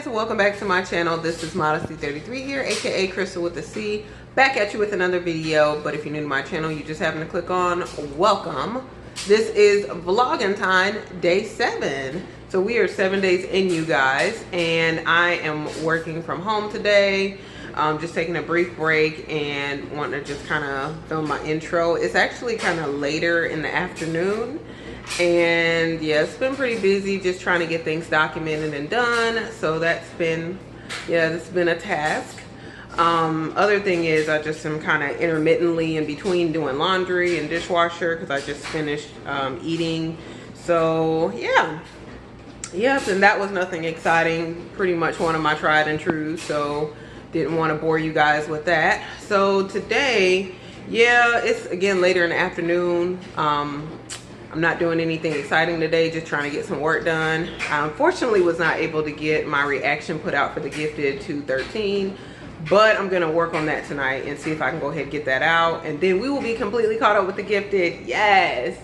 guys, welcome back to my channel. This is Modesty33 here, aka Crystal with a C, back at you with another video. But if you're new to my channel, you just happen to click on welcome. This is vlog Entine day 7. So we are 7 days in, you guys, and I am working from home today. Just taking a brief break and wanting to just kind of film my intro. It's actually kind of later in the afternoon, and yeah, it's been pretty busy just trying to get things documented and done. So that's been, yeah, it's been a task. Other thing is I just am kind of intermittently in between doing laundry and dishwasher because I just finished eating. So yeah. Yep, and that was nothing exciting. Pretty much one of my tried and true, so didn't want to bore you guys with that. So today, yeah, it's again later in the afternoon. I'm not doing anything exciting today, just trying to get some work done. I unfortunately was not able to get my reaction put out for the Gifted 213, but I'm gonna work on that tonight and see if I can go ahead and get that out, and then we will be completely caught up with the Gifted. Yes.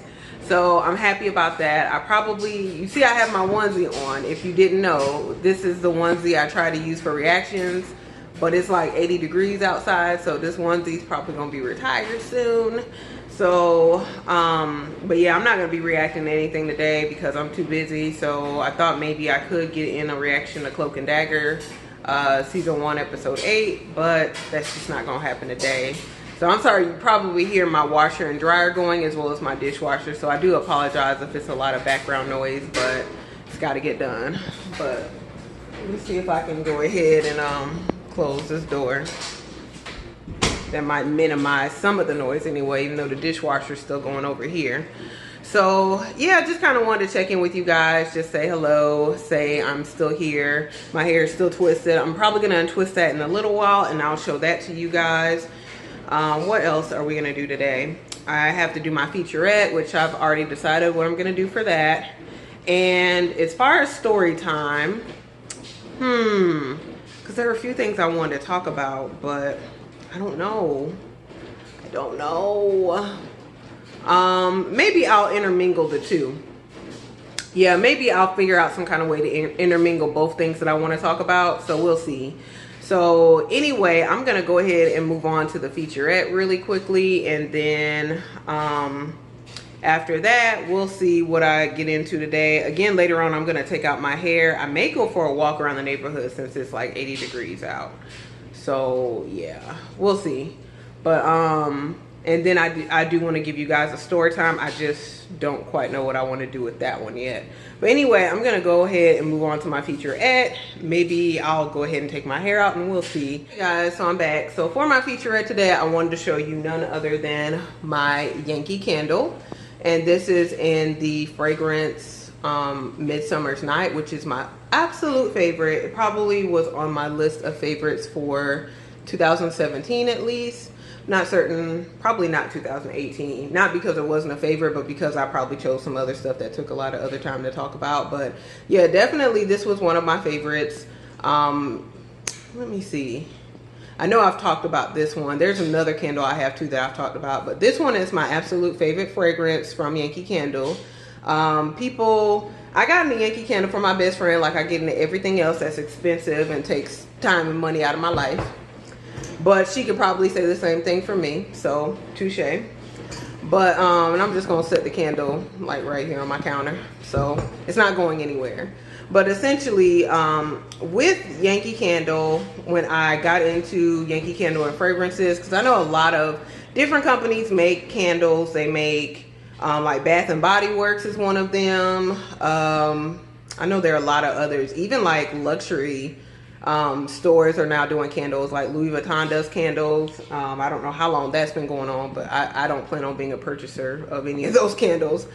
So I'm happy about that. I probably, you see I have my onesie on. If you didn't know, this is the onesie I try to use for reactions, but it's like 80 degrees outside, so this onesie's probably gonna be retired soon. So, but yeah, I'm not gonna be reacting to anything today because I'm too busy. So I thought maybe I could get in a reaction to Cloak and Dagger, season 1, episode 8, but that's just not gonna happen today. So I'm sorry, you probably hear my washer and dryer going as well as my dishwasher. So I do apologize if it's a lot of background noise, but it's gotta get done. But let me see if I can go ahead and close this door. That might minimize some of the noise anyway, even though the dishwasher's still going over here. So yeah, just kind of wanted to check in with you guys, just say hello, say I'm still here. My hair is still twisted. I'm probably gonna untwist that in a little while and I'll show that to you guys. What else are we gonna do today? I have to do my featurette, which I've already decided what I'm gonna do for that. And as far as story time, because there are a few things I wanted to talk about, but I don't know. Maybe I'll intermingle the two. Yeah, maybe I'll figure out some kind of way to intermingle both things that I want to talk about. So we'll see. So anyway, I'm going to go ahead and move on to the featurette really quickly. And then after that, we'll see what I get into today. Again, later on, I'm going to take out my hair. I may go for a walk around the neighborhood since it's like 80 degrees out. So yeah, we'll see. But and then I do want to give you guys a story time. I just don't quite know what I want to do with that one yet. But anyway, I'm gonna go ahead and move on to my featurette. Maybe I'll go ahead and take my hair out and we'll see. Hey guys, so I'm back. So for my featurette today, I wanted to show you none other than my Yankee candle. And this is in the fragrance Midsummer's Night, which is my absolute favorite. It probably was on my list of favorites for 2017 at least. Not certain, probably not 2018. Not because it wasn't a favorite, but because I probably chose some other stuff that took a lot of other time to talk about. But yeah, definitely this was one of my favorites. Let me see. I know I've talked about this one. There's another candle I have too that I've talked about, but this one is my absolute favorite fragrance from Yankee Candle. I got in the Yankee Candle for my best friend like I get into everything else that's expensive and takes time and money out of my life. But she could probably say the same thing for me, so touche. But and I'm just gonna set the candle like right here on my counter, so it's not going anywhere. But essentially, with Yankee Candle, when I got into Yankee Candle and fragrances, because I know a lot of different companies make candles. They make like Bath and Body Works is one of them. I know there are a lot of others, even like luxury stores are now doing candles, like Louis Vuitton does candles. I don't know how long that's been going on, but I don't plan on being a purchaser of any of those candles.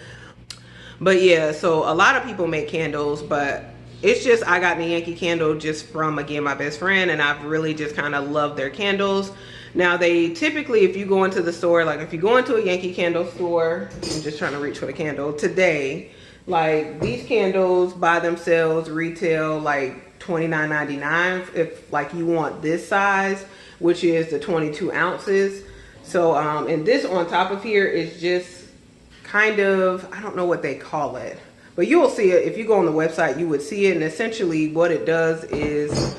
But yeah, so a lot of people make candles, but it's just I got the Yankee Candle just from, again, my best friend, and I've really just kind of loved their candles. Now they typically, if you go into the store, like if you go into a Yankee Candle store, I'm just trying to reach for the candle today, like these candles by themselves retail like $29.99 if like you want this size, which is the 22 ounces. So and this on top of here is just kind of, I don't know what they call it, but you will see it if you go on the website. You would see it, and essentially what it does is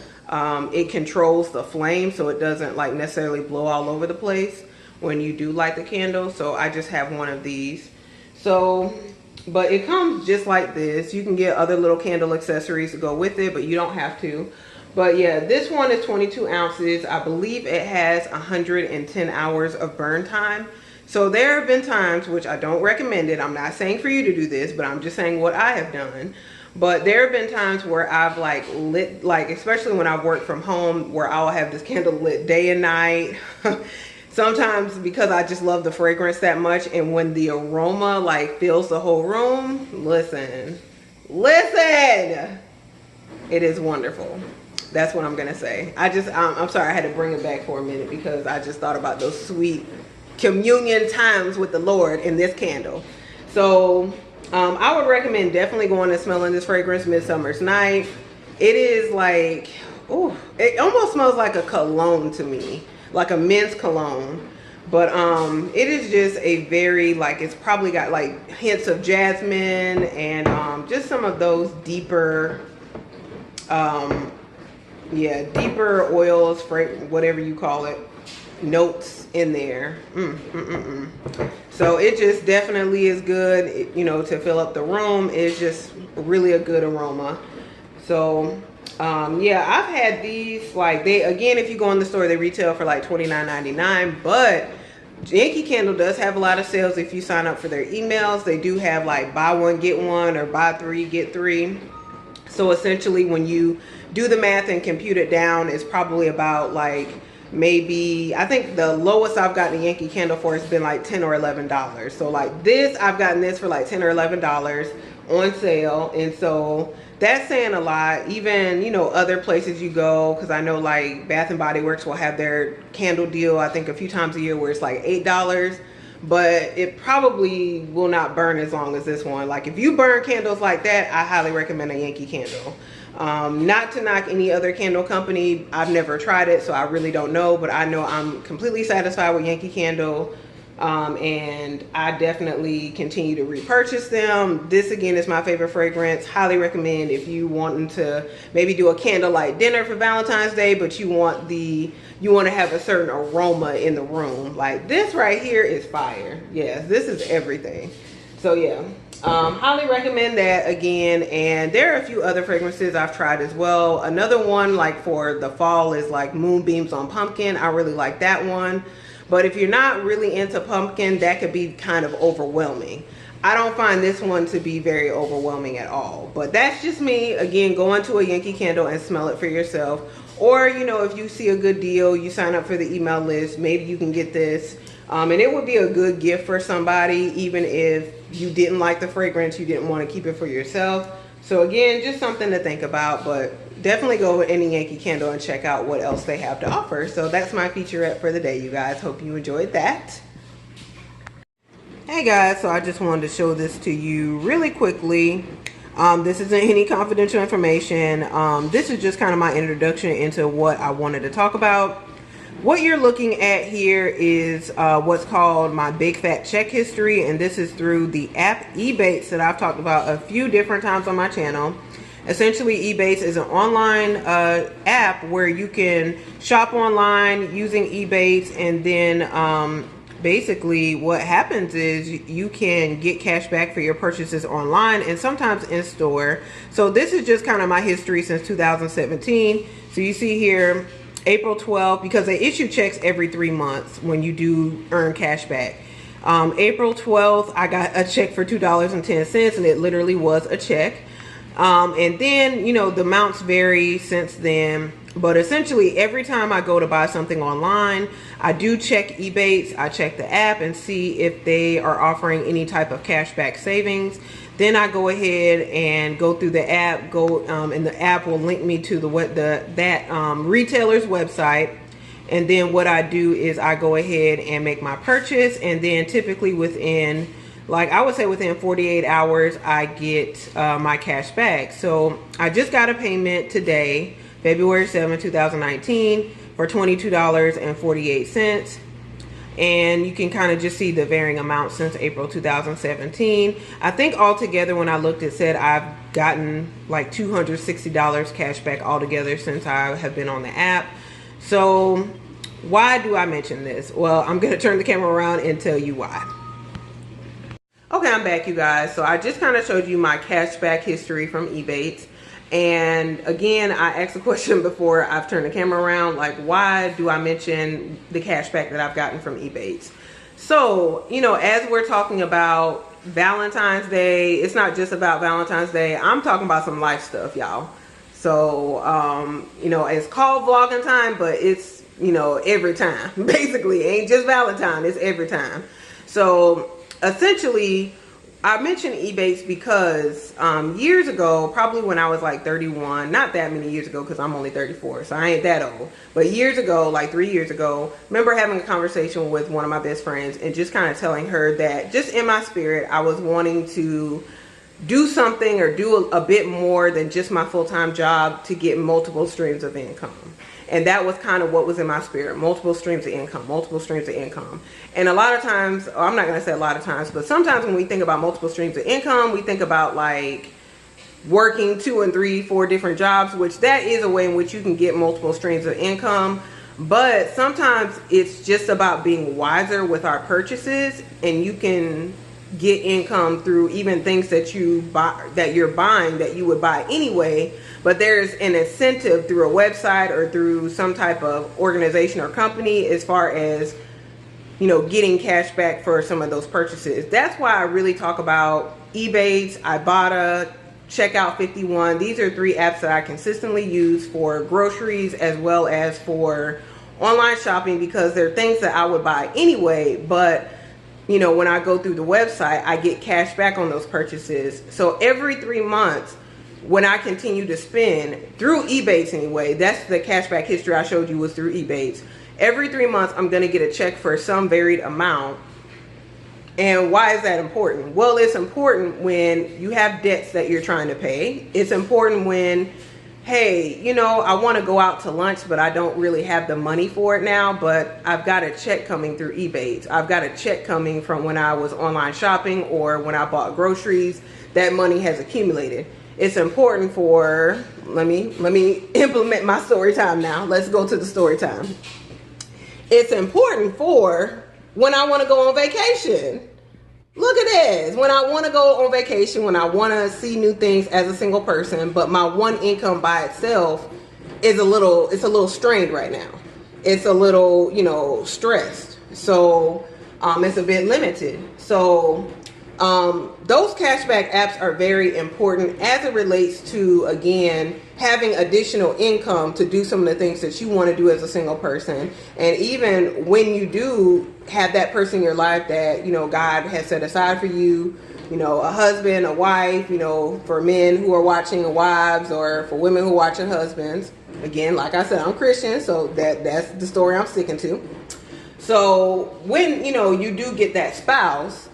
it controls the flame so it doesn't like necessarily blow all over the place when you do light the candle. So I just have one of these. So, but it comes just like this. You can get other little candle accessories to go with it, but you don't have to. But yeah, this one is 22 ounces. I believe it has 110 hours of burn time. So there have been times, which I don't recommend it. I'm not saying for you to do this, but I'm just saying what I have done. But there have been times where I've like lit, like especially when I've worked from home, where I'll have this candle lit day and night. Sometimes because I just love the fragrance that much, and when the aroma like fills the whole room, listen, it is wonderful. That's what I'm gonna say. I'm sorry I had to bring it back for a minute because I just thought about those sweet communion times with the Lord in this candle. So I would recommend definitely going and smelling this fragrance, Midsummer's Night. It is like, oh, it almost smells like a cologne to me, like a men's cologne. But it is just a very, like, it's probably got like hints of jasmine and just some of those deeper, yeah, deeper oils, whatever you call it, notes in there. So it just definitely is good, you know, to fill up the room. It's just really a good aroma. So yeah, I've had these, like, they, again, if you go in the store, they retail for like $29.99, but Yankee Candle does have a lot of sales. If you sign up for their emails, they do have like buy one get one or buy three get three. So essentially when you do the math and compute it down, it's probably about like, maybe, I think the lowest I've gotten a Yankee Candle for has been like $10 or $11. So like this, I've gotten this for like $10 or $11 on sale. And so that's saying a lot. Even, you know, other places you go, because I know like Bath and Body Works will have their candle deal, I think a few times a year, where it's like $8, but it probably will not burn as long as this one. Like if you burn candles like that, I highly recommend a Yankee Candle. Not to knock any other candle company, I've never tried it, so I really don't know, but I know I'm completely satisfied with Yankee Candle, and I definitely continue to repurchase them. This again is my favorite fragrance. Highly recommend if you wanting to maybe do a candlelight dinner for Valentine's Day, but you want to have a certain aroma in the room. Like this right here is fire. Yes, this is everything. So yeah, highly recommend that again. And there are a few other fragrances I've tried as well. Another one like for the fall is like Moonbeams on Pumpkin. I really like that one. But if you're not really into pumpkin, that could be kind of overwhelming. I don't find this one to be very overwhelming at all. But that's just me. Again, go into a Yankee Candle and smell it for yourself. Or, you know, if you see a good deal, you sign up for the email list, maybe you can get this. And it would be a good gift for somebody, even if you didn't like the fragrance, you didn't want to keep it for yourself. So again, just something to think about, but definitely go with any Yankee Candle and check out what else they have to offer. So that's my featurette for the day, you guys. Hope you enjoyed that. Hey guys, so I just wanted to show this to you really quickly. This isn't any confidential information. This is just kind of my introduction into what I wanted to talk about. What you're looking at here is what's called my big fat check history, and this is through the app Ebates that I've talked about a few different times on my channel. Essentially, Ebates is an online app where you can shop online using Ebates, and then basically what happens is you can get cash back for your purchases online and sometimes in store. So this is just kind of my history since 2017. So you see here, April 12th, because they issue checks every 3 months when you do earn cash back. April 12th, I got a check for $2.10, and it literally was a check. And then, you know, the amounts vary since then. But essentially, every time I go to buy something online, I do check Ebates, I check the app and see if they are offering any type of cashback savings. Then I go ahead and go through the app, and the app will link me to that retailer's website. And then what I do is I go ahead and make my purchase, and then typically within, like I would say within 48 hours, I get my cash back. So I just got a payment today, February 7, 2019, for $22.48. and you can kind of just see the varying amounts since April 2017. I think altogether when I looked, it said I've gotten like $260 cash back altogether since I have been on the app. So why do I mention this? Well, I'm gonna turn the camera around and tell you why. Okay, I'm back, you guys. So I just kind of showed you my cashback history from Ebates. And again, I asked a question before I've turned the camera around, like, why do I mention the cashback that I've gotten from Ebates? So, you know, as we're talking about Valentine's Day, it's not just about Valentine's Day. I'm talking about some life stuff, y'all. So, you know, it's called vlogging time, but it's, you know, every time. Basically, it ain't just Valentine, it's every time. So essentially, I mentioned Ebates because years ago, probably when I was like 31, not that many years ago because I'm only 34, so I ain't that old. But years ago, like 3 years ago, remember having a conversation with one of my best friends and just kind of telling her that just in my spirit, I was wanting to do something or do a bit more than just my full-time job to get multiple streams of income. And that was kind of what was in my spirit, multiple streams of income, multiple streams of income. And a lot of times, I'm not going to say a lot of times, but sometimes when we think about multiple streams of income, we think about like working 2 and 3, 4 different jobs, which that is a way in which you can get multiple streams of income. But sometimes it's just about being wiser with our purchases, and you can get income through even things that you buy, that you're buying, that you would buy anyway, but there's an incentive through a website or through some type of organization or company as far as, you know, getting cash back for some of those purchases. That's why I really talk about Ebates, Ibotta, Checkout 51. These are 3 apps that I consistently use for groceries as well as for online shopping, because they're things that I would buy anyway, but you know, when I go through the website, I get cash back on those purchases. So every 3 months, when I continue to spend through Ebates anyway, that's the cashback history I showed you was through Ebates. Every 3 months, I'm going to get a check for some varied amount. And why is that important? Well, it's important when you have debts that you're trying to pay. It's important when, hey, you know, I want to go out to lunch, but I don't really have the money for it now, but I've got a check coming through Ebates. I've got a check coming from when I was online shopping or when I bought groceries. That money has accumulated. It's important for, let me implement my story time now. Let's go to the story time. It's important for when I want to go on vacation. Look at this. When I want to go on vacation, when I want to see new things as a single person, but my one income by itself is it's a little strained right now. It's a little, you know, stressed. So it's a bit limited. So those cashback apps are very important as it relates to, again, having additional income to do some of the things that you want to do as a single person. And even when you do have that person in your life that, you know, God has set aside for you, you know, a husband, a wife, you know, for men who are watching wives, or for women who are watching husbands. Again, like I said, I'm Christian, so that's the story I'm sticking to. So when, you know, you do get that spouse,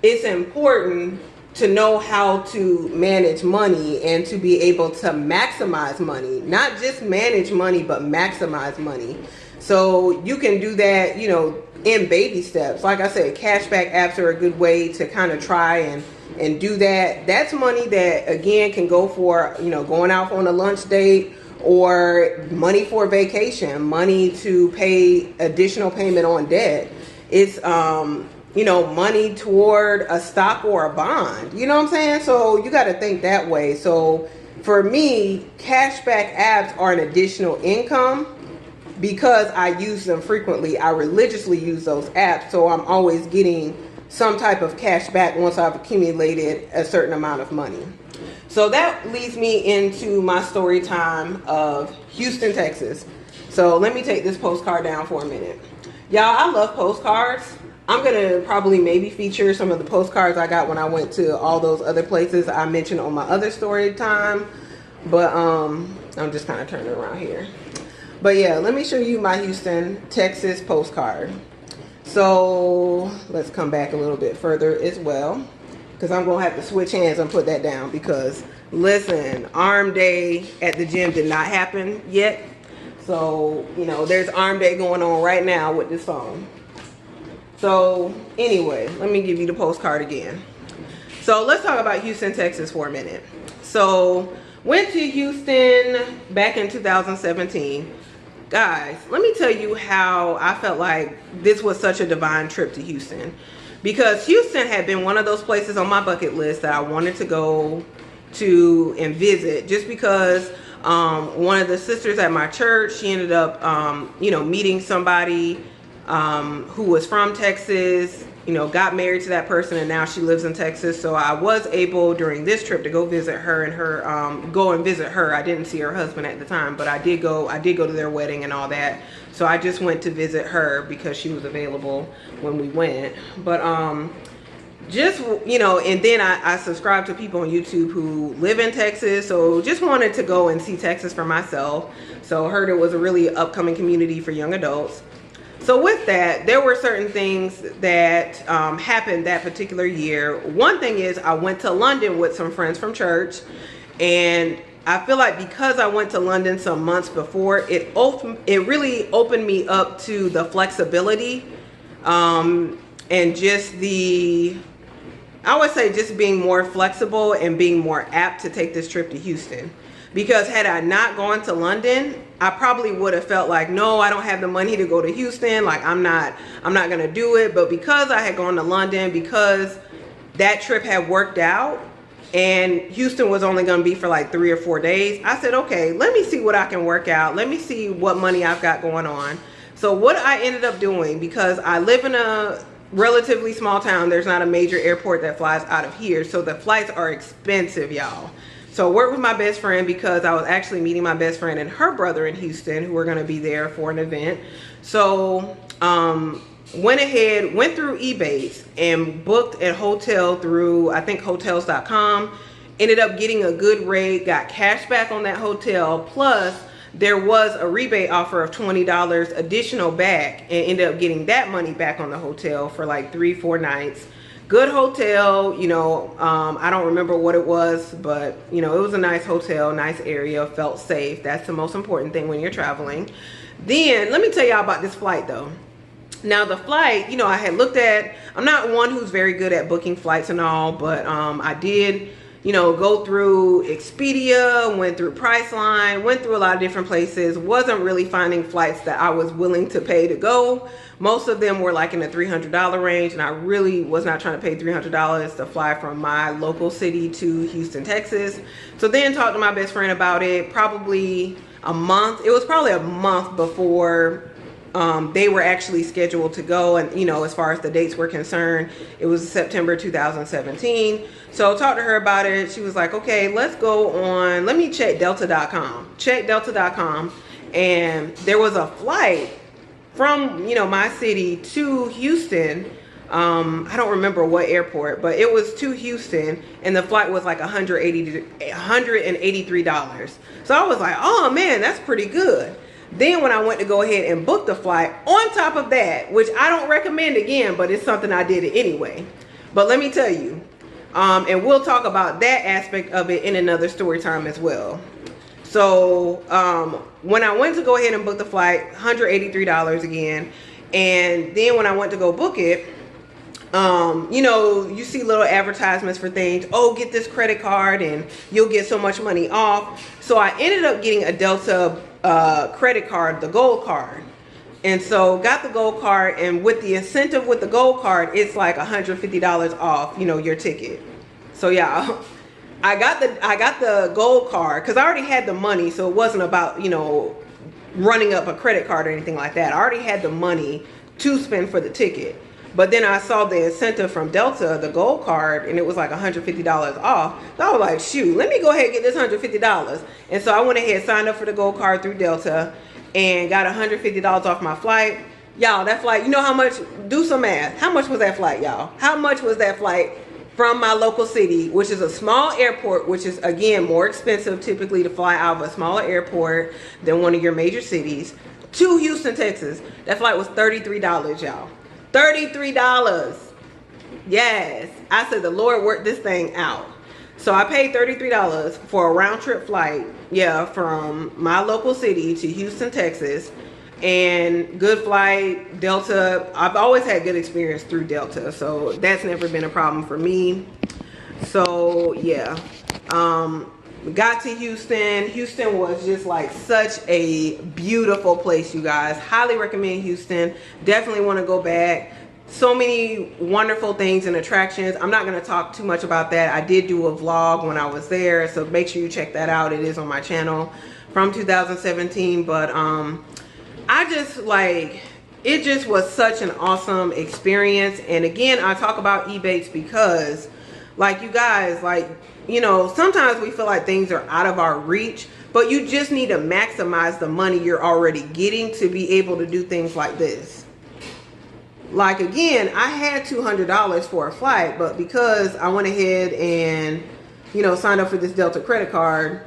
it's important to know how to manage money and to be able to maximize money. Not just manage money, but maximize money. So you can do that, you know, in baby steps. Like I said, cashback apps are a good way to kind of try and do that. That's money that, again, can go for, you know, going out on a lunch date, or money for vacation, money to pay additional payment on debt. It's, you know, money toward a stock or a bond. You know what I'm saying? So you got to think that way. So for me, cashback apps are an additional income because I use them frequently. I religiously use those apps. So I'm always getting some type of cash back once I've accumulated a certain amount of money. So that leads me into my story time of Houston, Texas. So let me take this postcard down for a minute. Y'all, I love postcards. I'm going to probably maybe feature some of the postcards I got when I went to all those other places I mentioned on my other story time. But I'm just kind of turning around here. But yeah, let me show you my Houston, Texas postcard. So let's come back a little bit further as well, because I'm going to have to switch hands and put that down, because listen, arm day at the gym did not happen yet. So, you know, there's arm day going on right now with this phone. So anyway, let me give you the postcard again. So let's talk about Houston, Texas for a minute. So went to Houston back in 2017. Guys, let me tell you how I felt like this was such a divine trip to Houston. Because Houston had been one of those places on my bucket list that I wanted to go to and visit, just because one of the sisters at my church, she ended up you know, meeting somebody who was from Texas, you know, got married to that person, and now she lives in Texas. So I was able during this trip to go visit her and go and visit her. I didn't see her husband at the time, but I did go to their wedding and all that. So I just went to visit her because she was available when we went. But just, you know, and then I subscribe to people on YouTube who live in Texas, so just wanted to go and see Texas for myself. So heard it was a really upcoming community for young adults. So with that, there were certain things that happened that particular year. One thing is I went to London with some friends from church, and I feel like because I went to London some months before, it really opened me up to the flexibility and just I would say just being more flexible and being more apt to take this trip to Houston. Because had I not gone to London, I probably would have felt like, no, I don't have the money to go to Houston. Like I'm not gonna do it. But because I had gone to London, because that trip had worked out and Houston was only gonna be for like 3 or 4 days, I said, okay, let me see what I can work out. Let me see what money I've got going on. So what I ended up doing, because I live in a relatively small town, there's not a major airport that flies out of here. So the flights are expensive, y'all. So I worked with my best friend because I was actually meeting my best friend and her brother in Houston who were going to be there for an event. So went through Ebates and booked a hotel through, I think, hotels.com. Ended up getting a good rate, got cash back on that hotel, plus there was a rebate offer of $20 additional back, and ended up getting that money back on the hotel for like 3-4 nights. Good hotel, you know, I don't remember what it was, but you know, it was a nice hotel, nice area, felt safe. That's the most important thing when you're traveling. Then let me tell y'all about this flight though. Now the flight, you know, I had looked at, I'm not one who's very good at booking flights and all, but I did, you know, go through Expedia, went through Priceline, went through a lot of different places, wasn't really finding flights that I was willing to pay to go. Most of them were like in the $300 range, and I really was not trying to pay $300 to fly from my local city to Houston, Texas. So then talked to my best friend about it, probably a month. It was probably a month before they were actually scheduled to go, and you know, as far as the dates were concerned, it was September 2017. So talked to her about it. She was like, okay, let's go on, let me check delta.com. Check delta.com, and there was a flight from, you know, my city to Houston. I don't remember what airport, but it was to Houston, and the flight was like $183. So I was like, oh man, that's pretty good. Then when I went to go ahead and book the flight, on top of that, which I don't recommend again, but it's something I did it anyway. But let me tell you, and we'll talk about that aspect of it in another story time as well. So when I went to go ahead and book the flight, $183 again. And then when I went to go book it, you know, you see little advertisements for things. Oh, get this credit card and you'll get so much money off. So I ended up getting a Delta credit card, the gold card. And so got the gold card, and with the incentive with the gold card, it's like $150 off, you know, your ticket. So yeah, I got the gold card because I already had the money, so it wasn't about, you know, running up a credit card or anything like that. I already had the money to spend for the ticket. But then I saw the incentive from Delta, the gold card, and it was like $150 off. So I was like, shoot, let me go ahead and get this $150. And so I went ahead, signed up for the gold card through Delta, and got $150 off my flight. Y'all, that flight, you know how much? Do some math. How much was that flight, y'all? How much was that flight from my local city, which is a small airport, which is, again, more expensive typically to fly out of a smaller airport than one of your major cities, to Houston, Texas? That flight was $33, y'all. $33. Yes, I said the Lord worked this thing out. So I paid $33 for a round trip flight, yeah, from my local city to Houston, Texas. And good flight, Delta. I've always had good experience through Delta, so that's never been a problem for me. So yeah, got to Houston. Houston was just like such a beautiful place, you guys. Highly recommend Houston. Definitely want to go back. So many wonderful things and attractions. I'm not going to talk too much about that. I did do a vlog when I was there, so make sure you check that out. It is on my channel from 2017. But I just like, it just was such an awesome experience. And again, I talk about Ebates because, like, you guys, like, you know, sometimes we feel like things are out of our reach, but you just need to maximize the money you're already getting to be able to do things like this. Like, again, I had $200 for a flight, but because I went ahead and, you know, signed up for this Delta credit card,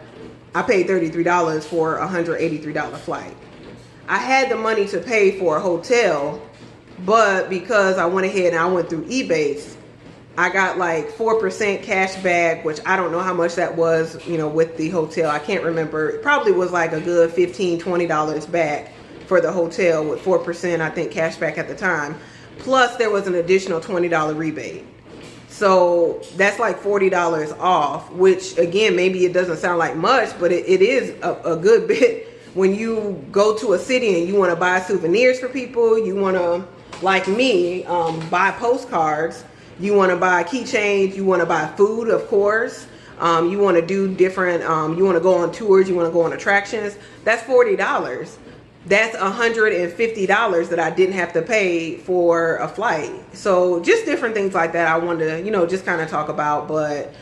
I paid $33 for a $183 flight. I had the money to pay for a hotel, but because I went ahead and I went through Ebates, I got like 4% cash back, which I don't know how much that was, you know, with the hotel. I can't remember. It probably was like a good $15, $20 back for the hotel with 4%, I think, cash back at the time. Plus there was an additional $20 rebate. So that's like $40 off, which again, maybe it doesn't sound like much, but it is a good bit when you go to a city and you want to buy souvenirs for people. You want to, like me, buy postcards. You want to buy keychains. You want to buy food, of course. You want to do different, you want to go on tours. You want to go on attractions. That's $40. That's $150 that I didn't have to pay for a flight. So just different things like that I wanted to, you know, just kind of talk about. But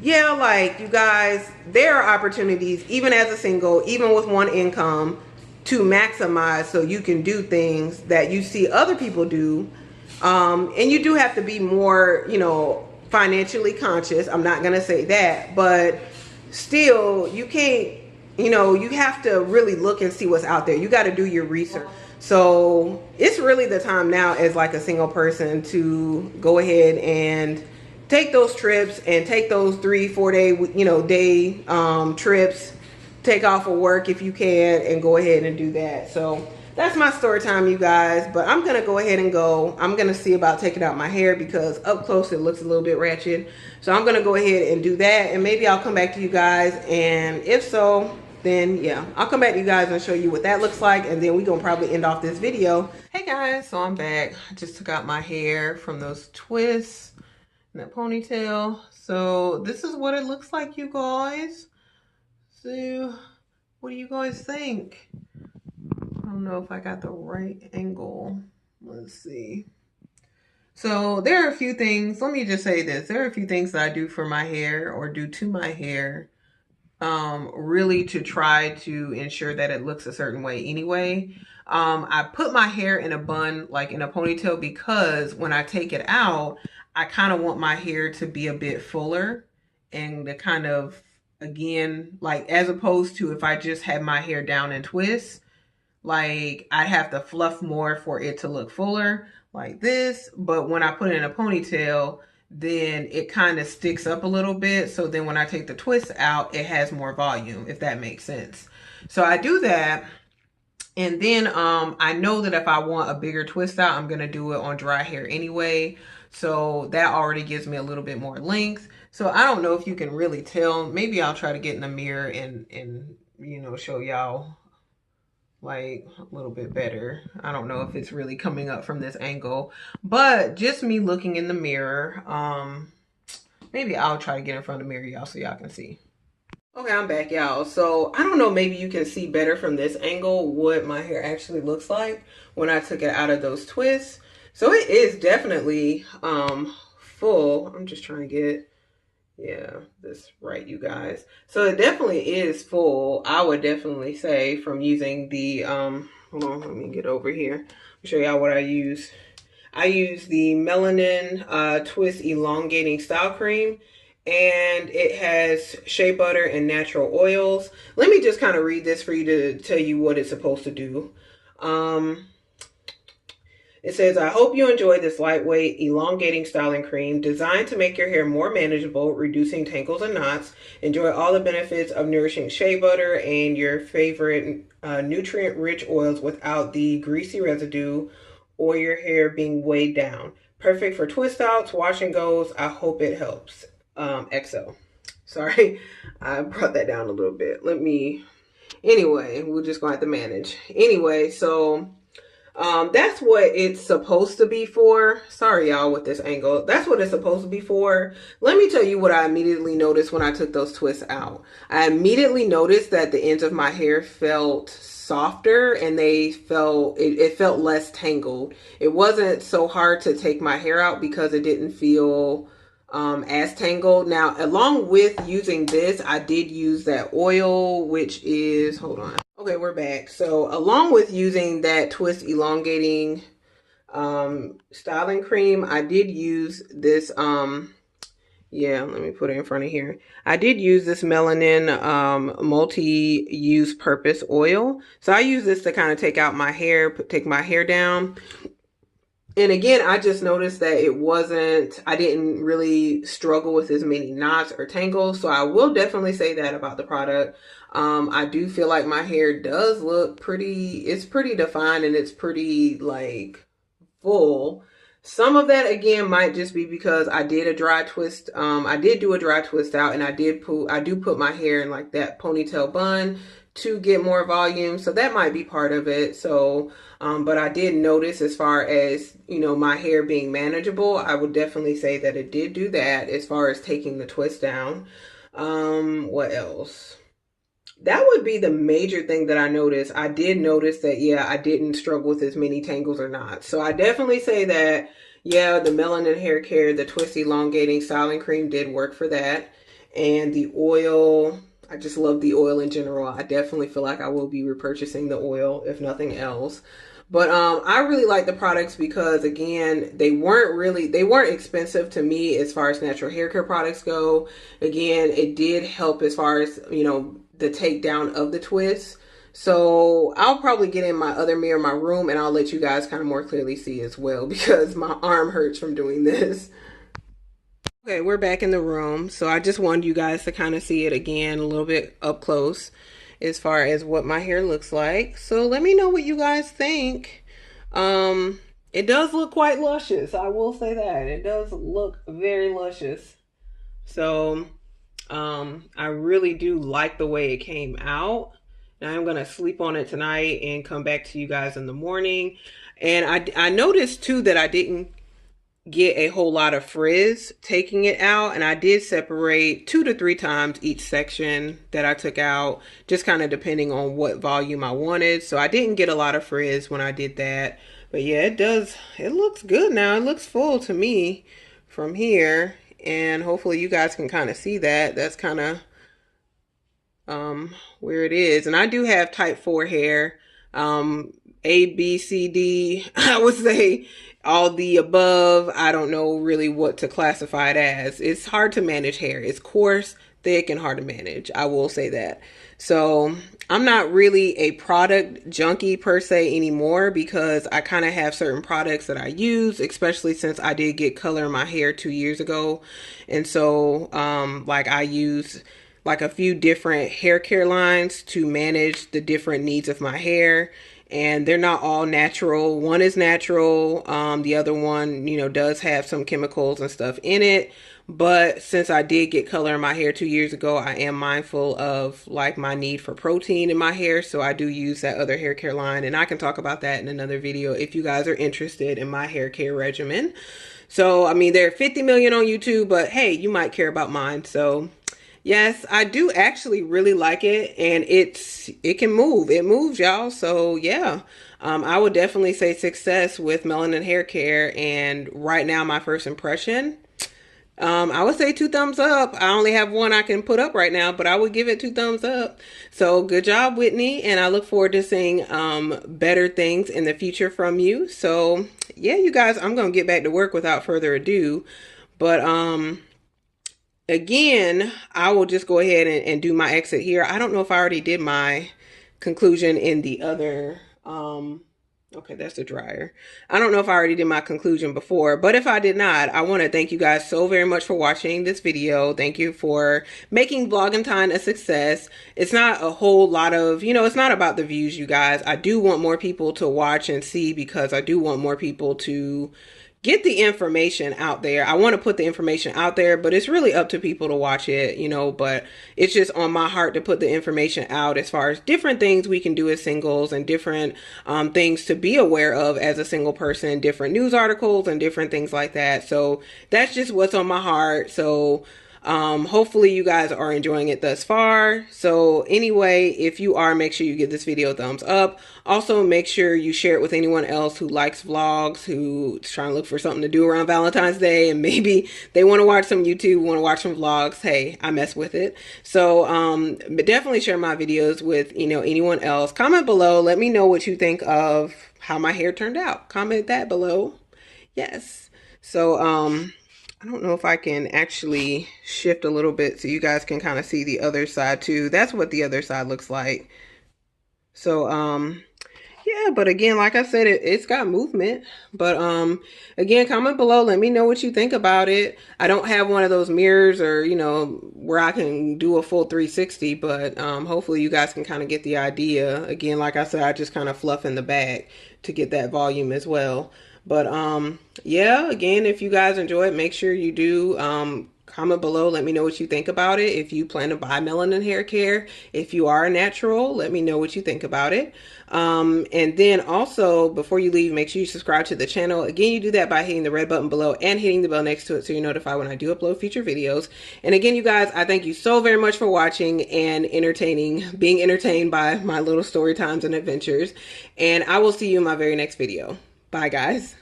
yeah, like, you guys, there are opportunities, even as a single, even with one income, to maximize so you can do things that you see other people do. And you do have to be more, you know, financially conscious. I'm not going to say that, but still, you can't, you know, you have to really look and see what's out there. You got to do your research. So it's really the time now as like a single person to go ahead and take those trips and take those 3-4 day, you know, day trips. Take off of work if you can and go ahead and do that. So that's my story time, you guys. But I'm going to go ahead and go. I'm going to see about taking out my hair because up close it looks a little bit ratchet. So I'm going to go ahead and do that. And maybe I'll come back to you guys. And if so, then yeah, I'll come back to you guys and show you what that looks like. And then we're going to probably end off this video. Hey guys, so I'm back. I just took out my hair from those twists and that ponytail. So this is what it looks like, you guys. So what do you guys think? I don't know if I got the right angle. Let's see. So there are a few things. Let me just say this. There are a few things that I do for my hair or do to my hair, really to try to ensure that it looks a certain way anyway. I put my hair in a bun, like in a ponytail, because when I take it out, I kind of want my hair to be a bit fuller and to kind of, again, like, as opposed to if I just had my hair down in twists, like I'd have to fluff more for it to look fuller like this. But when I put it in a ponytail, then it kind of sticks up a little bit. So then when I take the twist out, it has more volume, if that makes sense. So I do that. And then I know that if I want a bigger twist out, I'm going to do it on dry hair anyway. So that already gives me a little bit more length. So I don't know if you can really tell. Maybe I'll try to get in the mirror and you know, show y'all like a little bit better. I don't know if it's really coming up from this angle, but just me looking in the mirror. Maybe I'll try to get in front of the mirror, y'all, so y'all can see. Okay, I'm back, y'all. So I don't know, maybe you can see better from this angle what my hair actually looks like when I took it out of those twists. So it is definitely full. I'm just trying to get, yeah, this right, you guys. So it definitely is full, I would definitely say, from using the hold on, let me get over here. I'll show y'all what I use. I use the Melanin Twist Elongating Style Cream, and it has shea butter and natural oils. Let me just kind of read this for you to tell you what it's supposed to do. It says, I hope you enjoy this lightweight, elongating styling cream designed to make your hair more manageable, reducing tangles and knots. Enjoy all the benefits of nourishing shea butter and your favorite nutrient-rich oils without the greasy residue or your hair being weighed down. Perfect for twist outs, wash and goes. I hope it helps. XO. Sorry, I brought that down a little bit. Anyway, we're just going to have to manage. Anyway, so that's what it's supposed to be for. Sorry, y'all, with this angle. That's what it's supposed to be for. Let me tell you what I immediately noticed when I took those twists out. I immediately noticed that the ends of my hair felt softer and it felt less tangled. It wasn't so hard to take my hair out because it didn't feel as tangled. Now, along with using this, I did use that oil, which is, hold on. Okay, we're back. So along with using that twist elongating styling cream, I did use this, yeah, let me put it in front of here. I did use this Melanin multi-use purpose oil. So I use this to kind of take out my hair, take my hair down. And again, I just noticed that I didn't really struggle with as many knots or tangles. So I will definitely say that about the product. I do feel like my hair does look it's pretty defined and it's pretty like full. Some of that again might just be because I did a dry twist. I did do a dry twist out, and I do put my hair in like that ponytail bun to get more volume. So that might be part of it. So, but I did notice as far as, you know, my hair being manageable, I would definitely say that it did do that as far as taking the twist down. What else? That would be the major thing that I noticed. I did notice that, yeah, I didn't struggle with as many tangles or knots. So I definitely say that, yeah, the Melanin Hair Care, the Twist Elongating Styling Cream did work for that. And the oil, I just love the oil in general. I definitely feel like I will be repurchasing the oil, if nothing else. But I really like the products because, again, they weren't expensive to me as far as natural hair care products go. Again, it did help as far as, you know, the takedown of the twist. So I'll probably get in my other mirror in my room and I'll let you guys kind of more clearly see as well because my arm hurts from doing this. Okay, we're back in the room. So I just wanted you guys to kind of see it again a little bit up close as far as what my hair looks like. So let me know what you guys think. It does look quite luscious. I will say that. It does look very luscious. So I really do like the way it came out. Now I'm going to sleep on it tonight and come back to you guys in the morning. And I noticed too that I didn't get a whole lot of frizz taking it out, and I did separate 2 to 3 times each section that I took out, just kind of depending on what volume I wanted. So I didn't get a lot of frizz when I did that, but yeah, it looks good now. It looks full to me from here, and hopefully you guys can kind of see that. That's kind of where it is. And I do have type 4 hair, A, B, C, D. I would say all the above. I don't know really what to classify it as. It's hard to manage hair. It's coarse, thick, and hard to manage. I will say that. So I'm not really a product junkie per se anymore because I kind of have certain products that I use, especially since I did get color in my hair 2 years ago. And so like I use like a few different hair care lines to manage the different needs of my hair. And they're not all natural. One is natural. The other one, you know, does have some chemicals and stuff in it. But since I did get color in my hair 2 years ago, I am mindful of like my need for protein in my hair. So I do use that other hair care line. And I can talk about that in another video if you guys are interested in my hair care regimen. So, I mean, there are 50 million on YouTube, but hey, you might care about mine. So yes, I do actually really like it, and it can move. It moves, y'all. So yeah, I would definitely say success with Melanin Hair Care. And right now, my first impression, I would say 2 thumbs up. I only have one I can put up right now, but I would give it 2 thumbs up. So good job, Whitney, and I look forward to seeing better things in the future from you. So yeah, you guys, I'm gonna get back to work without further ado, but again, I will just go ahead and do my exit here. I don't know if I already did my conclusion in the other Okay, that's the dryer. I don't know if I already did my conclusion before, but if I did not, I want to thank you guys so very much for watching this video. Thank you for making Vlogentine a success. It's not a whole lot of, it's not about the views, you guys. I do want more people to watch and see, because I do want more people to get the information out there. I want to put the information out there, but it's really up to people to watch it, but it's just on my heart to put the information out as far as different things we can do as singles, and different things to be aware of as a single person, different news articles and different things like that. So that's just what's on my heart. So hopefully you guys are enjoying it thus far. So anyway, if you are, make sure you give this video a thumbs up. Also, make sure you share it with anyone else who likes vlogs, who's trying to look for something to do around Valentine's Day, and maybe they want to watch some YouTube, want to watch some vlogs. Hey, I mess with it. So but definitely share my videos with anyone else. Comment below, let me know what you think of how my hair turned out. Comment that below. Yes. So I don't know if I can actually shift a little bit so you guys can kind of see the other side too. That's what the other side looks like. So, yeah, but again, like I said, it's got movement. But again, comment below, let me know what you think about it. I don't have one of those mirrors, or where I can do a full 360, but hopefully you guys can kind of get the idea. Again, like I said, I just kind of fluff in the bag to get that volume as well. But yeah, again, if you guys enjoy it, make sure you do comment below. Let me know what you think about it. If you plan to buy Melanin hair care, if you are a natural, let me know what you think about it. And then also, before you leave, make sure you subscribe to the channel. Again, you do that by hitting the red button below and hitting the bell next to it so you're notified when I do upload future videos. And again, you guys, I thank you so very much for watching and being entertained by my little story times and adventures. And I will see you in my very next video. Bye, guys.